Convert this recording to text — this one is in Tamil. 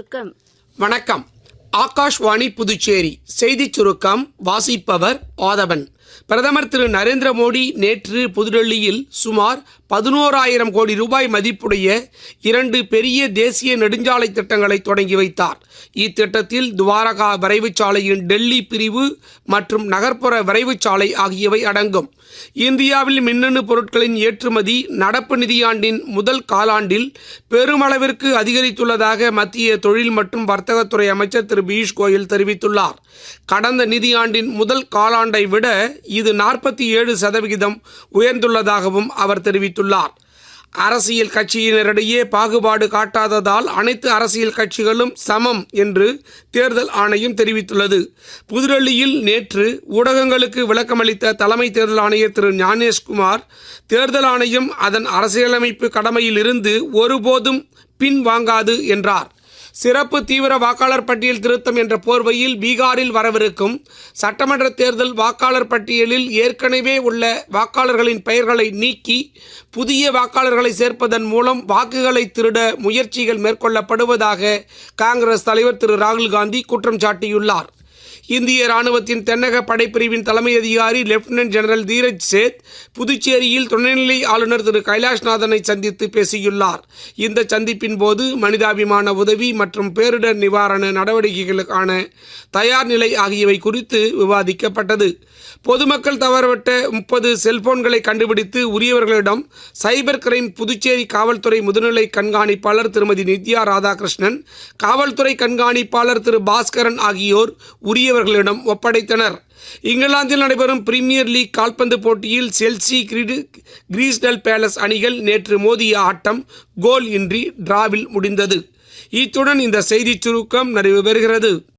சுருக்கம். வணக்கம். ஆகாஷ்வாணி புதுச்சேரி செய்திச் சுருக்கம் வாசிப்பவர் ஆதவன். பிரதமர் திரு நரேந்திர மோடி நேற்று புதுடெல்லியில் சுமார் 11,000 கோடி ரூபாய் மதிப்புடைய 2 பெரிய தேசிய நெடுஞ்சாலை திட்டங்களை தொடங்கி வைத்தார். இத்திட்டத்தில் துவாரகா விரைவுச் சாலையின் டெல்லி பிரிவு மற்றும் நகர்ப்புற விரைவுச் சாலை ஆகியவை அடங்கும். இந்தியாவில் மின்னணு பொருட்களின் ஏற்றுமதி நடப்பு நிதியாண்டின் முதல் காலாண்டில் பெருமளவிற்கு அதிகரித்துள்ளதாக மத்திய தொழில் மற்றும் வர்த்தகத்துறை அமைச்சர் திரு பியூஷ் கோயல் தெரிவித்துள்ளார். கடந்த நிதியாண்டின் முதல் காலாண்டை விட இது 47% உயர்ந்துள்ளதாகவும் அவர் தெரிவித்துள்ளார். அரசியல் கட்சியினரிடையே பாகுபாடு காட்டாததால் அனைத்து அரசியல் கட்சிகளும் சமம் என்று தேர்தல் ஆணையம் தெரிவித்துள்ளது. புதுடெல்லியில் நேற்று ஊடகங்களுக்கு விளக்கமளித்த தலைமை தேர்தல் ஆணையர் திரு ஞானேஷ்குமார், தேர்தல் ஆணையம் அதன் அரசியலமைப்பு கடமையில் இருந்து ஒருபோதும் பின்வாங்காது என்றார். சிறப்பு தீவிர வாக்காளர் பட்டியல் திருத்தம் என்ற போர்வையில் பீகாரில் வரவிருக்கும் சட்டமன்ற தேர்தல் வாக்காளர் பட்டியலில் ஏற்கனவே உள்ள வாக்காளர்களின் பெயர்களை நீக்கி புதிய வாக்காளர்களை சேர்ப்பதன் மூலம் வாக்குகளை திருட முயற்சிகள் மேற்கொள்ளப்படுவதாக காங்கிரஸ் தலைவர் திரு ராகுல் காந்தி குற்றம் சாட்டியுள்ளார். இந்திய ராணுவத்தின் தென்னக படைப்பிரிவின் தலைமை அதிகாரி லெப்டினன்ட் ஜெனரல் தீரஜ் சேத் புதுச்சேரியில் துணைநிலை ஆளுநர் திரு கைலாஷ்நாதனை சந்தித்து பேசியுள்ளார். இந்த சந்திப்பின் போது மனிதாபிமான உதவி மற்றும் பேரிடர் நிவாரண நடவடிக்கைகளுக்கான தயார் நிலை ஆகியவை குறித்து விவாதிக்கப்பட்டது. பொதுமக்கள் தவறவிட்ட 30 செல்போன்களை கண்டுபிடித்து உரியவர்களிடம் சைபர் கிரைம் புதுச்சேரி காவல்துறை முதுநிலை கண்காணிப்பாளர் திருமதி நித்யா ராதாகிருஷ்ணன், காவல்துறை கண்காணிப்பாளர் திரு பாஸ்கரன் ஆகியோர் உரியவர்களிடம் ஒப்படைத்தனர். இங்கிலாந்தில் நடைபெறும் பிரீமியர் லீக் கால்பந்து போட்டியில் செல்சி கிறிஸ்டல் பேலஸ் அணிகள் நேற்று மோதிய ஆட்டம் கோல் இன்றி டிராவில் முடிந்தது. இத்துடன் இந்த செய்திச் சுருக்கம் நிறைவு பெறுகிறது.